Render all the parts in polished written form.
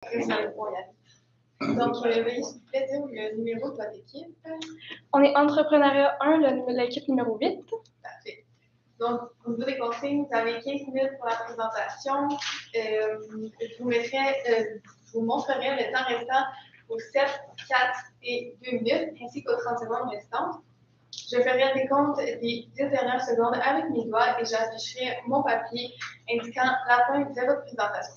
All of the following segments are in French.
Donc, veuillez s'il vous plaît dire le numéro de votre équipe. On est entrepreneuriat 1, l'équipe numéro 8. Parfait. Donc, au niveau des consignes, vous avez 15 minutes pour la présentation. Je vous montrerai le temps restant aux 7, 4 et 2 minutes, ainsi qu'aux 30 secondes restantes. Je ferai un décompte des 10 dernières secondes avec mes doigts et j'afficherai mon papier indiquant la fin de votre présentation.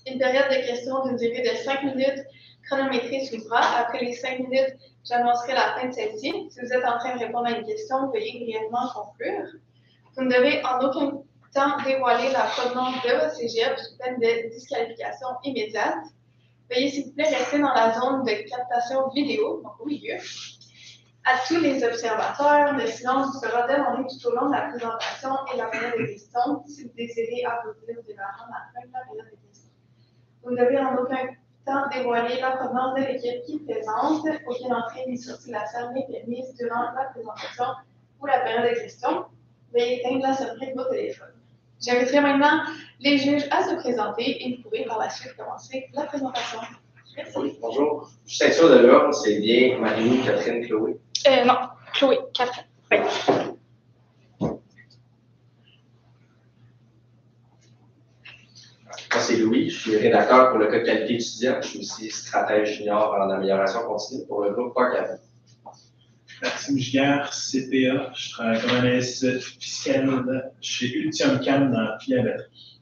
Une période de questions d'une durée de 5 minutes chronométrée suivra. Après les 5 minutes, j'annoncerai la fin de celle-ci. Si vous êtes en train de répondre à une question, veuillez brièvement conclure. Vous ne devez en aucun temps dévoiler la provenance de votre cégep sous peine de disqualification immédiate. Veuillez s'il vous plaît rester dans la zone de captation vidéo, donc au milieu. À tous les observateurs, le silence vous sera demandé tout au long de la présentation et la période de questions. Si vous désirez applaudir, vous devez attendre la fin de la période de questions. Vous ne devez en aucun temps dévoiler la provenance de l'équipe qui présente. Aucune entrée ni sortie de la salle n'est permise durant la présentation ou la période de questions. Veuillez éteindre la sonnerie de vos téléphones. J'inviterai maintenant les juges à se présenter et vous pourrez par la suite commencer la présentation. Merci. Oui, bonjour. Je suis ceinture de l'ordre, c'est bien Marie, Catherine, Chloé. Non, Chloé, Catherine. Oui. Moi, c'est Louis, je suis rédacteur pour le code qualité étudiant. Je suis aussi stratège junior en amélioration continue pour le groupe PACAV. Maxime Giguère, CPA, je travaille comme analyste fiscal chez Ultium Cam dans la filière batterie.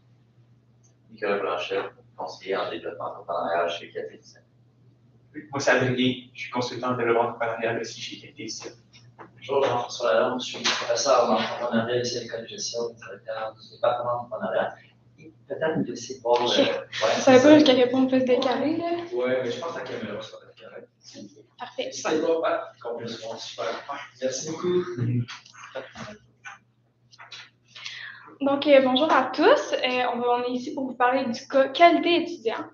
Nicolas Blanchet, conseiller en développement entrepreneurial chez Qualité Étudiant. Moi, c'est Adrien, je suis consultant en développement entrepreneurial aussi chez Qualité Étudiant. Bonjour, Jean-François Lalonde, je suis professeur en entrepreneuriat ici à l'école de gestion, directeur du département entrepreneurial. Et peut-être me laisser voir. Vous savez pas jusqu'à quel point on peut se décaler, là? Oui, mais je pense que la caméra sera correcte. Parfait. C'est pas qu'on peut se voir super. Merci beaucoup. Donc, bonjour à tous. On est ici pour vous parler du cas qualité étudiant.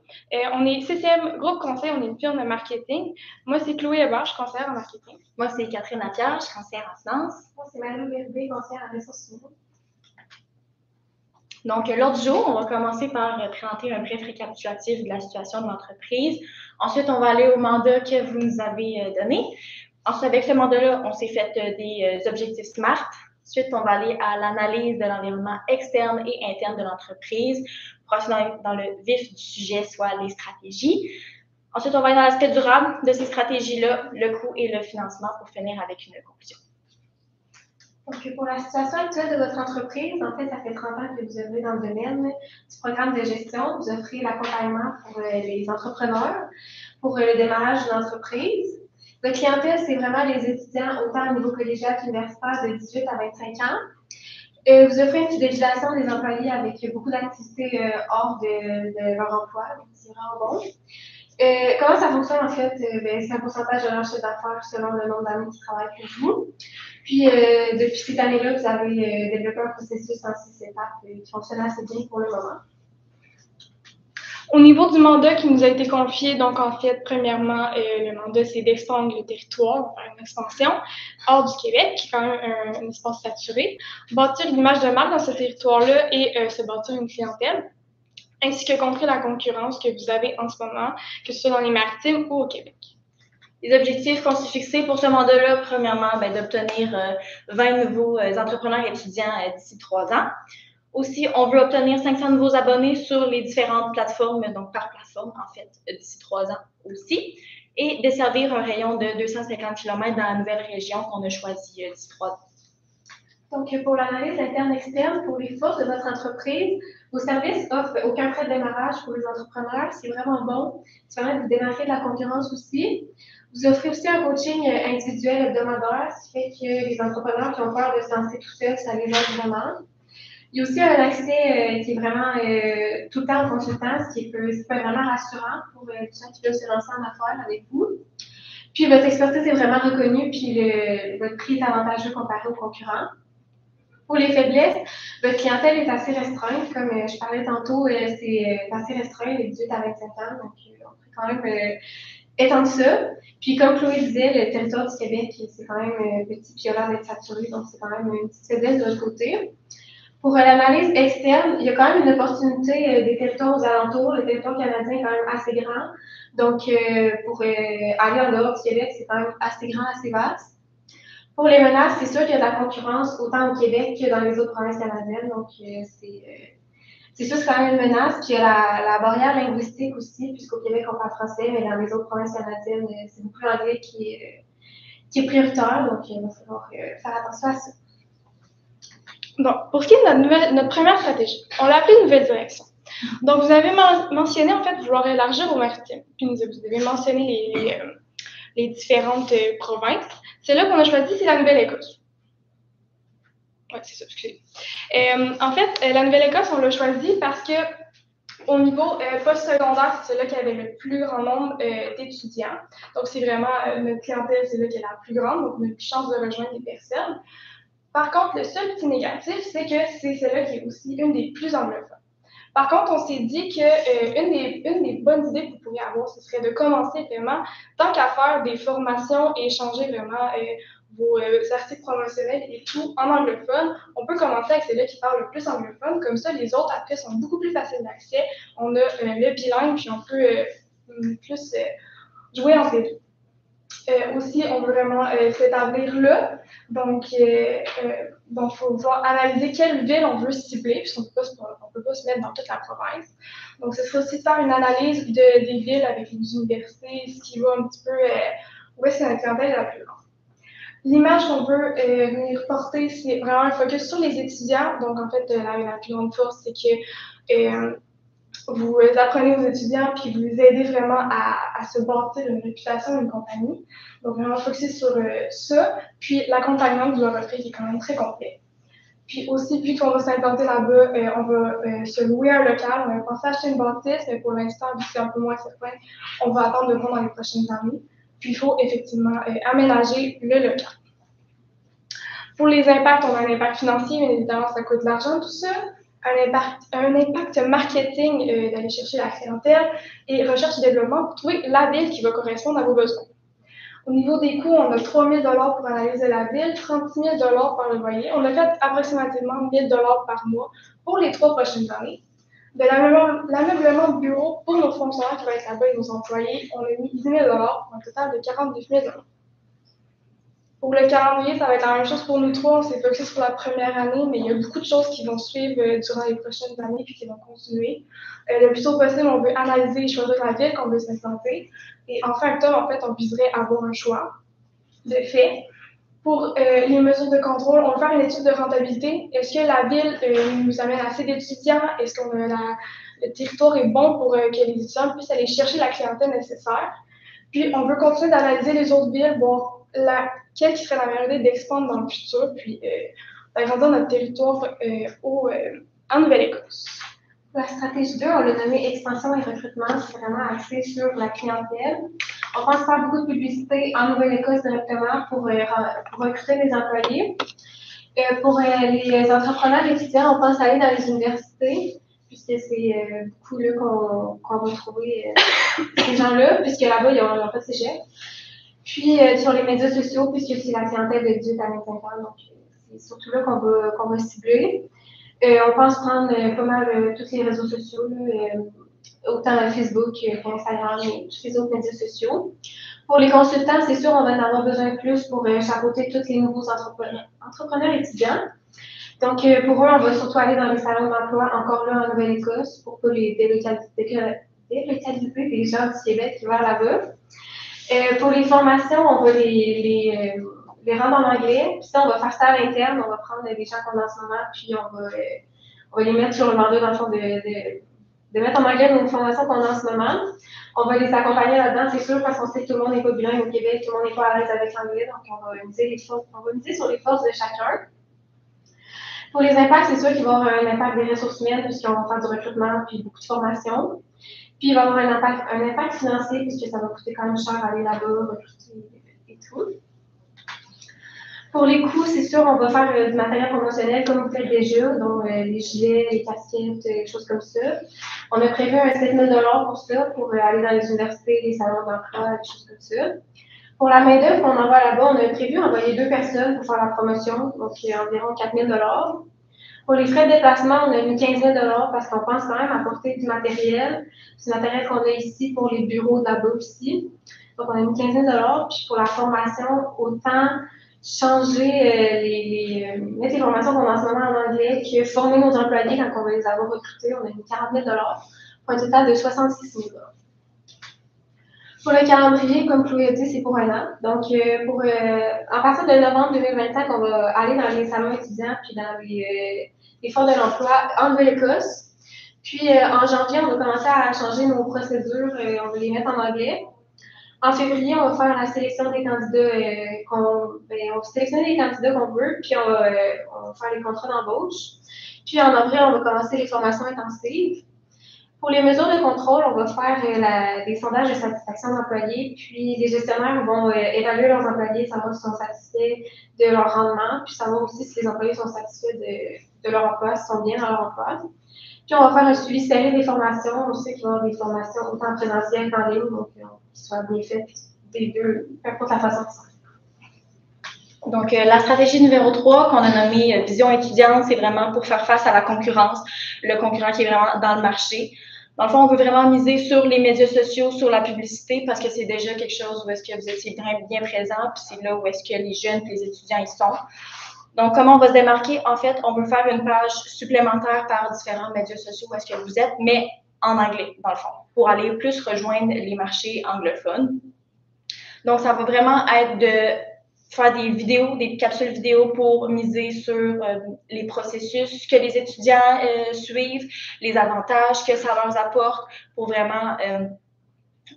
On est CCM Groupe Conseil, on est une firme de marketing. Moi, c'est Chloé Hébert, je suis conseillère en marketing. Moi, c'est Catherine Lapierre, je suis conseillère en finance. Moi, c'est Marie Berdé, conseillère en ressources humaines. Donc, l'ordre du jour, on va commencer par présenter un bref récapitulatif de la situation de l'entreprise. Ensuite, on va aller au mandat que vous nous avez donné. Ensuite, avec ce mandat-là, on s'est fait des objectifs SMART. Ensuite, on va aller à l'analyse de l'environnement externe et interne de l'entreprise pour aller dans le vif du sujet, soit les stratégies. Ensuite, on va aller dans l'aspect durable de ces stratégies-là, le coût et le financement pour finir avec une conclusion. Donc, pour la situation actuelle de votre entreprise, en fait, ça fait 30 ans que vous œuvrez dans le domaine du programme de gestion. Vous offrez l'accompagnement pour les entrepreneurs, pour le démarrage d'une entreprise. Votre clientèle, c'est vraiment les étudiants, autant au niveau collégial qu'universitaire, de 18 à 25 ans. Vous offrez une fidélisation des employés avec beaucoup d'activités hors de leur emploi, donc c'est vraiment bon. Comment ça fonctionne en fait? C'est un pourcentage de leur chiffre d'affaires selon le nombre d'années qui travaillent pour vous. Puis, depuis cette année-là, vous avez développé un processus en 6 étapes qui fonctionne assez bien pour le moment. Au niveau du mandat qui nous a été confié, donc en fait, premièrement, le mandat, c'est d'expandre le territoire, faire une expansion hors du Québec, qui est quand même un espace saturé, bâtir une image de marque dans ce territoire-là et se bâtir une clientèle, ainsi que contrer la concurrence que vous avez en ce moment, que ce soit dans les maritimes ou au Québec. Les objectifs qu'on s'est fixés pour ce mandat-là, premièrement, d'obtenir 20 nouveaux entrepreneurs étudiants d'ici 3 ans. Aussi, on veut obtenir 500 nouveaux abonnés sur les différentes plateformes, donc par plateforme, en fait, d'ici 3 ans aussi, et desservir un rayon de 250 km dans la nouvelle région qu'on a choisie d'ici 3 ans. Donc, pour l'analyse interne-externe, pour les forces de votre entreprise, vos services offrent aucun frais de démarrage pour les entrepreneurs. C'est vraiment bon. Ça permet de vous démarquer de la concurrence aussi. Vous offrez aussi un coaching individuel hebdomadaire, ce qui fait que les entrepreneurs qui ont peur de se lancer tout seuls, ça les aide vraiment. Il y a aussi un accès qui est vraiment tout le temps en consultant, ce qui peut être vraiment rassurant pour les gens qui veulent se lancer en affaires avec vous. Puis votre expertise est vraiment reconnue, puis votre prix est avantageux comparé aux concurrents. Pour les faiblesses, votre clientèle est assez restreinte, comme je parlais tantôt, c'est assez restreint, les 18 à 25 ans, donc on peut quand même étendre ça. Puis comme Chloé disait, le territoire du Québec, c'est quand même petit, puis il a l'air d'être saturé, donc c'est quand même une petite faiblesse de votre côté. Pour l'analyse externe, il y a quand même une opportunité des territoires aux alentours. Le territoire canadien est quand même assez grand. Donc, pour aller en dehors du Québec, c'est quand même assez grand, assez vaste. Pour les menaces, c'est sûr qu'il y a de la concurrence autant au Québec que dans les autres provinces canadiennes. Donc, c'est sûr que c'est quand même une menace. Puis il y a la barrière linguistique aussi, puisqu'au Québec, on parle français, mais dans les autres provinces canadiennes, c'est beaucoup l'anglais qui est prioritaire. Donc, il va falloir faire attention à ça. Bon, pour ce qui est de notre première stratégie, on l'a appelée nouvelle direction. Donc, vous avez mentionné, en fait, vouloir élargir au maritime. Puis, vous avez mentionné les différentes provinces. Celle-là qu'on a choisie, c'est la Nouvelle-Écosse. Oui, c'est ça, excusez. En fait, la Nouvelle-Écosse, on l'a choisie parce que au niveau post-secondaire, c'est celle-là qui avait le plus grand nombre d'étudiants. Donc, c'est vraiment notre clientèle, c'est là qui est la plus grande, donc on a plus de chances de rejoindre des personnes. Par contre, le seul petit négatif, c'est que c'est celle-là qui est aussi une des plus anglophones. Par contre, on s'est dit qu'une des bonnes idées que vous pourriez avoir, ce serait de commencer vraiment, tant qu'à faire des formations et échanger vraiment vos articles promotionnels et tout en anglophone, on peut commencer avec celle-là qui parle le plus anglophone. Comme ça, les autres, après, sont beaucoup plus faciles d'accès. On a le bilingue, puis on peut plus jouer entre les deux. Aussi, on veut vraiment s'établir là. Donc, il faut pouvoir analyser quelle ville on veut cibler, puisqu'on ne peut pas se mettre dans toute la province. Donc, ce serait aussi de faire une analyse des villes avec les universités, ce qui va un petit peu où est-ce que la clientèle est la plus grande. L'image qu'on veut venir porter, c'est vraiment un focus sur les étudiants. Donc, en fait, la plus grande force, c'est que vous apprenez aux étudiants puis vous les aidez vraiment à se bâtir une réputation d'une compagnie. Donc, vraiment focuser sur ça. Puis, l'accompagnement que vous leur offrez, qui est quand même très complet. Puis aussi, vu qu'on va s'implanter là-bas, on va se louer un local. On va penser à acheter une bâtisse, mais pour l'instant, vu que c'est un peu moins certain, on va attendre de voir dans les prochaines années. Puis, il faut effectivement aménager le local. Pour les impacts, on a un impact financier, bien évidemment, ça coûte de l'argent, tout ça. Un impact marketing, d'aller chercher la clientèle et recherche et développement pour trouver la ville qui va correspondre à vos besoins. Au niveau des coûts, on a 3 000 $ pour analyser la ville, 36 000 $ par le loyer. On a fait approximativement 1 000 $ par mois pour les 3 prochaines années. De l'ameublement de bureau pour nos fonctionnaires qui vont être là-bas et nos employés, on a mis 10 000 $ pour un total de 49 000 $. Pour le calendrier, ça va être la même chose pour nous trois. On s'est focusé sur la première année, mais il y a beaucoup de choses qui vont suivre durant les prochaines années puis qui vont continuer. Le plus tôt possible, on veut analyser et choisir la ville qu'on veut s'implanter. Et en fin octobre, en fait, on viserait à avoir un choix de fait. Pour les mesures de contrôle, on va faire une étude de rentabilité. Est-ce que la ville nous amène assez d'étudiants? Est-ce que le territoire est bon pour que les étudiants puissent aller chercher la clientèle nécessaire? Puis, on veut continuer d'analyser les autres villes, voir quelle qui serait la meilleure idée d'expandre dans le futur, puis d'agrandir notre territoire en Nouvelle-Écosse. La stratégie 2, on l'a nommée expansion et recrutement, c'est vraiment axé sur la clientèle. On pense faire beaucoup de publicité en Nouvelle-Écosse directement pour recruter des employés. Pour les entrepreneurs étudiants, on pense aller dans les universités, puisque c'est beaucoup là qu'on va trouver ces gens-là, puisque là-bas, ils n'ont pas de cégep. Puis sur les médias sociaux, puisque c'est la clientèle de 18 à 25 ans, donc c'est surtout là qu'on va cibler. On pense prendre pas mal tous les réseaux sociaux, autant Facebook qu'Instagram et tous les autres médias sociaux. Pour les consultants, c'est sûr, on va en avoir besoin de plus pour chapeauter tous les nouveaux entrepreneurs étudiants. Donc, pour eux, on va surtout aller dans les salons d'emploi, encore là en Nouvelle-Écosse, pour pas les délocaliser des gens du Québec qui vont là-bas. Pour les formations, on va les rendre en anglais. Puis ça, on va faire ça à l'interne. On va prendre des gens qu'on a en ce moment, puis on va les mettre sur le mandat, dans le fond, de mettre en anglais nos formations qu'on a en ce moment. On va les accompagner là-dedans, c'est sûr, parce qu'on sait que tout le monde n'est pas bilingue au Québec, tout le monde n'est pas à l'aise avec l'anglais, donc on va miser sur les forces de chacun. Pour les impacts, c'est sûr qu'il va y avoir un impact des ressources humaines, puisqu'on va faire du recrutement puis beaucoup de formation. Puis il va y avoir un impact financier, puisque ça va coûter quand même cher aller là-bas, recruter et tout. Pour les coûts, c'est sûr, on va faire du matériel promotionnel comme vous faites déjà, donc les gilets, les casquettes, des choses comme ça. On a prévu un 7 000 $ pour ça, pour aller dans les universités, les salons d'emploi, des choses comme ça. Pour la main-d'œuvre qu'on envoie là-bas, on a prévu envoyer 2 personnes pour faire la promotion, donc environ 4 000 $. Pour les frais de déplacement, on a mis 15 000 parce qu'on pense quand même apporter du matériel qu'on a ici pour les bureaux de là-bas aussi. Donc, on a mis 15 000 Puis pour la formation, autant changer mettre les formations qu'on a en ce moment en anglais que former nos employés quand on va les avoir recrutés. On a mis 40 000 pour un total de 66 000 Pour le calendrier, comme Chloé a dit, c'est pour un an. Donc, à partir de novembre 2025, on va aller dans les salons étudiants puis dans les forts de l'emploi en Nouvelle-Écosse. Puis, en janvier, on va commencer à changer nos procédures. On va les mettre en anglais. En février, on va faire la sélection des candidats on va sélectionner les candidats qu'on veut, puis on va faire les contrats d'embauche. Puis en avril, on va commencer les formations intensives. Pour les mesures de contrôle, on va faire des sondages de satisfaction d'employés, puis les gestionnaires vont évaluer leurs employés, savoir s'ils sont satisfaits de leur rendement, puis savoir aussi si les employés sont satisfaits de leur emploi, s'ils sont bien dans leur emploi. Puis on va faire un suivi serré des formations. On sait qu'il va y avoir des formations autant en présentiel qu'en ligne, donc qu'ils soient bien faites des deux, peu importe la façon de faire. Donc, la stratégie numéro 3 qu'on a nommée Vision étudiante, c'est vraiment pour faire face à la concurrence, le concurrent qui est vraiment dans le marché. Dans le fond, on veut vraiment miser sur les médias sociaux, sur la publicité, parce que c'est déjà quelque chose où est-ce que vous étiez bien présent, puis c'est là où est-ce que les jeunes et les étudiants y sont. Donc, comment on va se démarquer? En fait, on veut faire une page supplémentaire par différents médias sociaux où est-ce que vous êtes, mais en anglais, dans le fond, pour aller plus rejoindre les marchés anglophones. Donc, ça va vraiment être de faire des vidéos, des capsules vidéo pour miser sur les processus que les étudiants suivent, les avantages que ça leur apporte, pour vraiment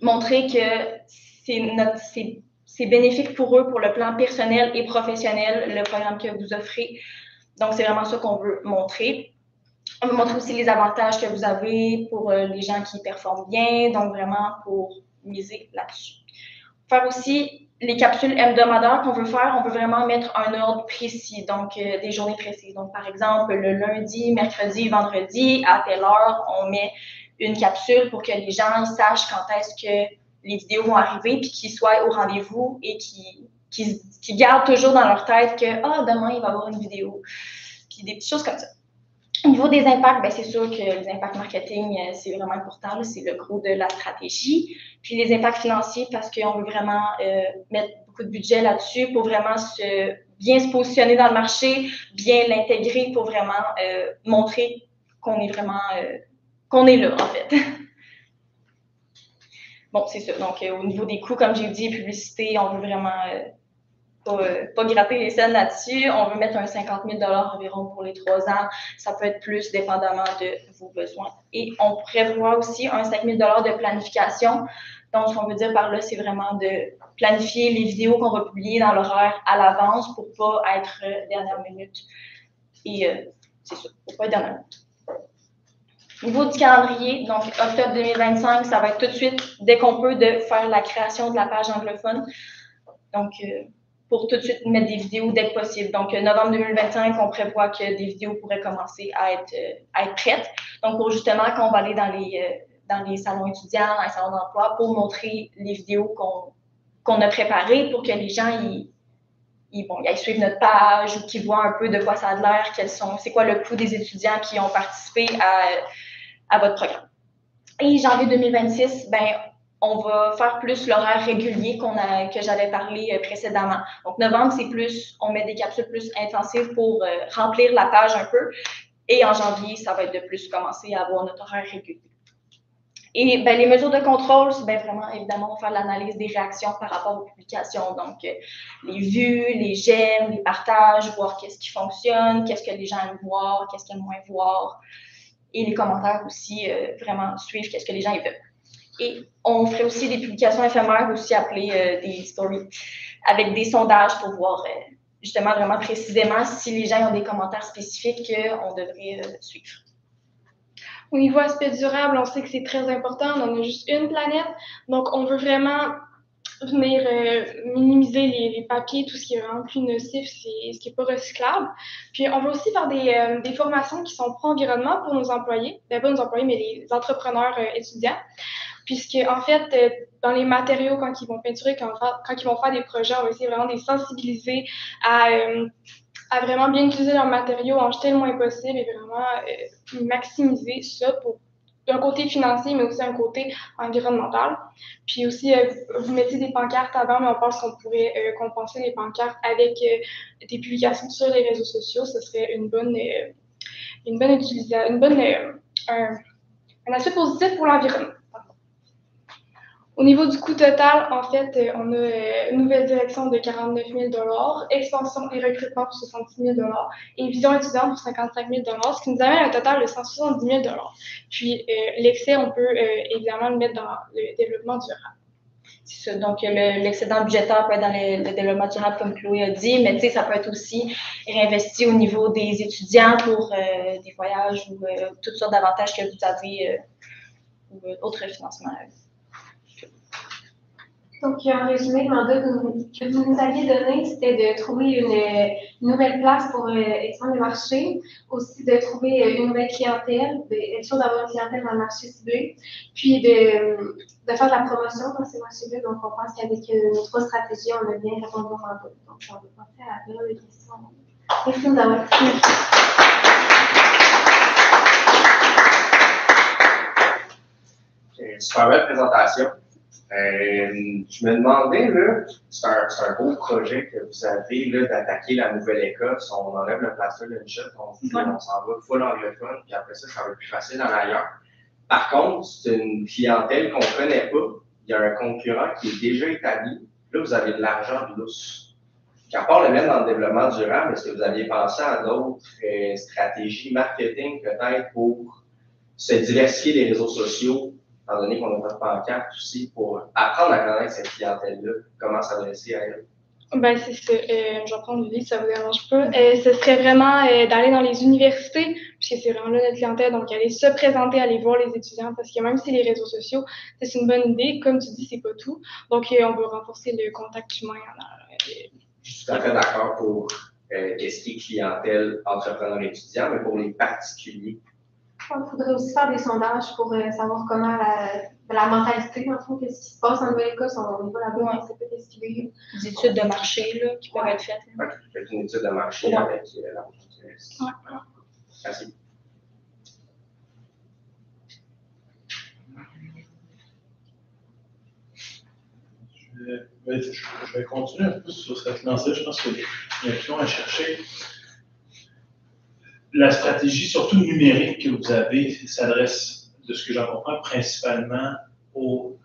montrer que c'est bénéfique pour eux, pour le plan personnel et professionnel, le programme que vous offrez. Donc, c'est vraiment ça qu'on veut montrer. On veut montrer aussi les avantages que vous avez pour les gens qui performent bien, donc vraiment pour miser là-dessus. Faire aussi les capsules hebdomadaires qu'on veut faire, on veut vraiment mettre un ordre précis, donc des journées précises. Donc, par exemple, le lundi, mercredi, vendredi, à telle heure, on met une capsule pour que les gens sachent quand est-ce que les vidéos vont arriver, puis qu'ils soient au rendez-vous et qu'ils gardent toujours dans leur tête que demain, il va y avoir une vidéo. Puis des petites choses comme ça. Au niveau des impacts, bien, c'est sûr que les impacts marketing, c'est vraiment important, c'est le gros de la stratégie. Puis les impacts financiers, parce qu'on veut vraiment mettre beaucoup de budget là-dessus pour vraiment bien se positionner dans le marché, bien l'intégrer pour vraiment montrer qu'on est vraiment qu'on est là, en fait. Bon, c'est ça. Donc, au niveau des coûts, comme j'ai dit, publicité, on veut vraiment pas gratter les scènes là-dessus. On veut mettre un 50 000 environ pour les 3 ans. Ça peut être plus, dépendamment de vos besoins. Et on prévoit aussi un 5 000 de planification. Donc, ce qu'on veut dire par là, c'est vraiment de planifier les vidéos qu'on va publier dans l'horaire à l'avance pour pas être dernière minute. Et c'est ça, pour pas être dernière minute. Au niveau du calendrier, donc octobre 2025, ça va être tout de suite, dès qu'on peut, de faire la création de la page anglophone. Donc, pour tout de suite mettre des vidéos dès que possible. Donc, novembre 2025, on prévoit que des vidéos pourraient commencer à être prêtes. Donc, pour justement, quand on va aller dans les salons étudiants, dans les salons d'emploi, pour montrer les vidéos qu'on a préparées pour que les gens ils aillent suivre notre page ou qu'ils voient un peu de quoi ça a l'air, c'est quoi le coût des étudiants qui ont participé à votre programme. Et janvier 2026, ben, on va faire plus l'horaire régulier que j'avais parlé précédemment. Donc, novembre, c'est plus, on met des capsules plus intensives pour remplir la page un peu. Et en janvier, ça va être de plus commencer à avoir notre horaire régulier. Et ben, les mesures de contrôle, c'est bien vraiment, évidemment, on va faire l'analyse des réactions par rapport aux publications. Donc, les vues, les j'aime, les partages, voir qu'est-ce qui fonctionne, qu'est-ce que les gens aiment voir, qu'est-ce qu'ils aiment moins voir. Et les commentaires aussi, vraiment suivre qu'est-ce que les gens veulent. Et on ferait aussi des publications éphémères, aussi appelées des stories, avec des sondages pour voir justement vraiment précisément si les gens ont des commentaires spécifiques qu'on devrait suivre. Au niveau aspect durable, on sait que c'est très important. On a juste une planète. Donc, on veut vraiment venir minimiser les papiers, tout ce qui est vraiment plus nocif, ce qui n'est pas recyclable. Puis, on va aussi faire des formations qui sont pro-environnement pour nos employés, pas nos employés, mais les entrepreneurs étudiants. Puisque, en fait, dans les matériaux, quand ils vont peinturer, quand ils vont faire des projets, on va essayer vraiment de les sensibiliser à vraiment bien utiliser leurs matériaux, en jeter le moins possible et vraiment maximiser ça pour d'un côté financier, mais aussi un côté environnemental. Puis aussi, vous mettez des pancartes avant, mais on pense qu'on pourrait compenser les pancartes avec des publications sur les réseaux sociaux. Ce serait un aspect positif pour l'environnement. Au niveau du coût total, en fait, on a une nouvelle direction de 49 000 $, expansion et recrutement pour 66 000 $ et vision étudiante pour 55 000 $, ce qui nous amène à un total de 170 000 $. Puis, l'excès, on peut évidemment le mettre dans le développement durable. C'est ça. Donc, l'excédent budgétaire peut être dans le développement durable, comme Chloé a dit, mais tu sais, ça peut être aussi réinvesti au niveau des étudiants pour des voyages ou toutes sortes d'avantages que vous avez ou d'autres financements. Donc, en résumé, le mandat que vous nous aviez donné, c'était de trouver une nouvelle place pour expandre le marché, aussi de trouver une nouvelle clientèle, d'être sûr d'avoir une clientèle dans le marché ciblé, puis de faire de la promotion dans ces marchés-là. Donc, on pense qu'avec nos 3 stratégies, on a bien répondu au mandat. Donc, on va passer à la période de questions. Merci de nous avoir écoutés. Super belle présentation. Je me demandais, là, c'est un beau projet que vous avez là, d'attaquer la Nouvelle-Écosse. On enlève le plaster d'une chute, on s'en va full anglophone, puis après ça va être plus facile en ailleurs. Par contre, c'est une clientèle qu'on ne connaît pas. Il y a un concurrent qui est déjà établi. Là, vous avez de l'argent de lousse. Puis à part le mettre dans le développement durable, est-ce que vous aviez pensé à d'autres stratégies marketing peut-être pour se diversifier des réseaux sociaux? Étant donné qu'on n'a pas de pancarte aussi, pour apprendre à connaître cette clientèle-là, comment s'adresser à elle? Ben, c'est ça. Je vais prendre le livre, ça ne vous dérange pas. Ce serait vraiment d'aller dans les universités, puisque c'est vraiment là notre clientèle, donc aller se présenter, aller voir les étudiants, parce que même si les réseaux sociaux, c'est une bonne idée, comme tu dis, c'est pas tout. Donc, on veut renforcer le contact humain. Je suis tout à fait d'accord pour qu'est-ce qui est clientèle, entrepreneur, étudiant, mais pour les particuliers. Il faudrait aussi faire des sondages pour savoir comment la mentalité, en fond, qu'est-ce qui se passe en Nouvelle-Écosse, on va là-bas, on ne sait pas qu'est-ce qu'ils vivent. Des études de marché là, qui peuvent être faites. Oui, faites une étude de marché avec l'argent qui reste. Merci. Je vais continuer un peu sur cette lancée. Je pense qu'il y a des questions à chercher. La stratégie, surtout numérique que vous avez, s'adresse, de ce que j'en comprends, principalement aux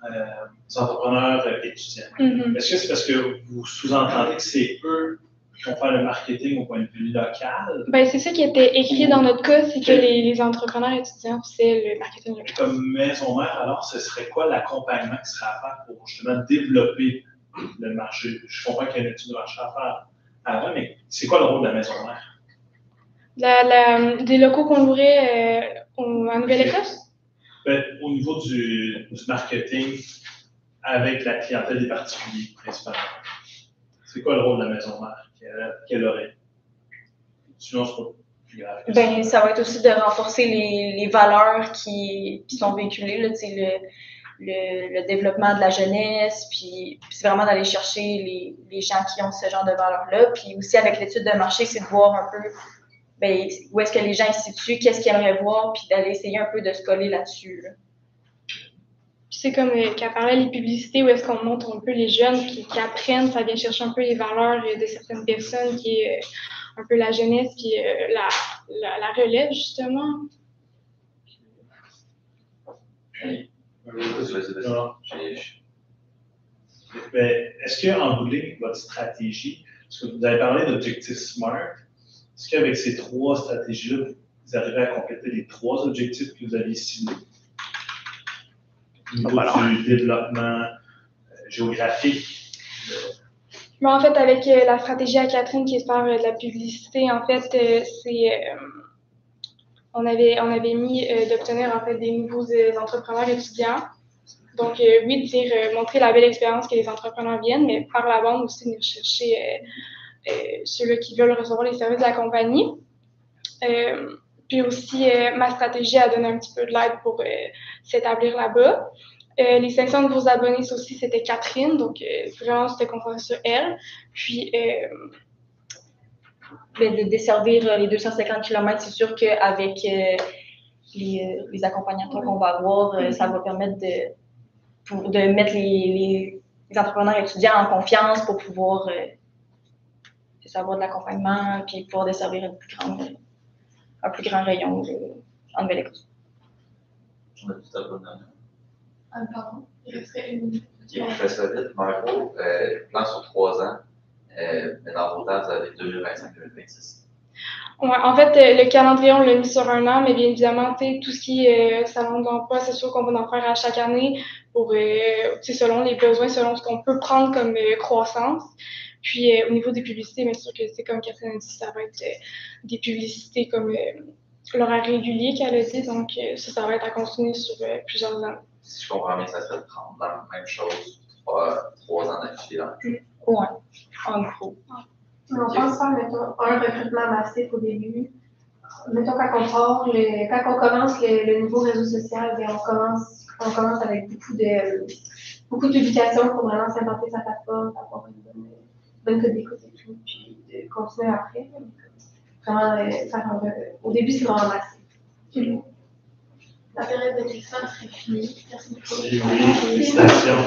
entrepreneurs étudiants. Mm-hmm. Est-ce que c'est parce que vous sous-entendez que c'est eux qui vont faire le marketing au point de vue local? Ben, c'est ça qui était écrit dans notre cas, c'est que les entrepreneurs étudiants, c'est le marketing local. Comme maison mère, alors, ce serait quoi l'accompagnement qui serait à faire pour justement développer le marché? Je comprends qu'il y a une étude de marché à faire avant, mais c'est quoi le rôle de la maison mère? Des locaux qu'on louerait en Nouvelle-Écosse? Ben, au niveau du marketing avec la clientèle des particuliers, principalement. C'est quoi le rôle de la maison mère qu'elle aurait? Sinon, c'est pas plus grave. Ben, ça va être aussi de renforcer les valeurs qui sont véhiculées, là, le développement de la jeunesse, puis c'est vraiment d'aller chercher les gens qui ont ce genre de valeurs-là. Puis aussi, avec l'étude de marché, c'est de voir un peu ben, où est-ce que les gens se situent, qu'est-ce qu'ils aimeraient voir, puis d'aller essayer un peu de se coller là-dessus. Là. C'est comme qu'elle parlait les publicités où est-ce qu'on montre un peu les jeunes qui apprennent, ça vient chercher un peu les valeurs de certaines personnes, qui est un peu la jeunesse, puis la relève, justement. Est-ce qu'en bout de ligne, votre stratégie, parce que vous avez parlé d'objectifs SMART, est-ce qu'avec ces 3 stratégies-là, vous arrivez à compléter les 3 objectifs que vous aviez ciblés? Au niveau du développement géographique. Mais en fait, avec la stratégie à Catherine qui est de faire de la publicité, en fait, on avait mis d'obtenir en fait des nouveaux entrepreneurs étudiants Donc, oui, dire, montrer la belle expérience que les entrepreneurs viennent, mais par la bande aussi, venir chercher ceux-là qui veulent recevoir les services de la compagnie. Puis aussi, ma stratégie a donné un petit peu de l'aide pour s'établir là-bas. Les 500 nouveaux abonnés, ça aussi, c'était Catherine, donc vraiment, c'était concentré sur elle. Puis, de desservir les 250 km, c'est sûr qu'avec les accompagnateurs qu'on va avoir, ça va permettre de mettre les entrepreneurs étudiants en confiance pour pouvoir avoir de l'accompagnement puis pouvoir desservir un plus grand rayon en Nouvelle-Écosse. On a tout à bonne Pardon, il resterait une minute. Ok, je fais ça vite. Marco, plan sur 3 ans, mais dans vos temps, vous avez 2025-2026. Ouais, en fait, le calendrier, on l'a mis sur 1 an, mais bien évidemment, tout ce qui est salon d'emploi, c'est sûr qu'on va en faire à chaque année pour, selon les besoins, selon ce qu'on peut prendre comme croissance. Puis, au niveau des publicités, bien sûr que c'est comme Catherine a dit, ça va être des publicités comme l'horaire régulier qu'elle a dit, donc ça va être à continuer sur plusieurs années. Si je comprends bien, ça serait de prendre la même chose 3 ans d'affilée. Ouais, en gros. On pense faire, mettons, un recrutement massif au début. Mettons, quand on commence le nouveau réseau social, bien, on commence avec beaucoup de publications pour vraiment s'inventer sa plateforme, avoir une bonne code d'écoute et tout, puis de continuer après. Vraiment, au début, c'est vraiment massif. La période de glissement serait finie. Merci beaucoup. Oui, félicitations.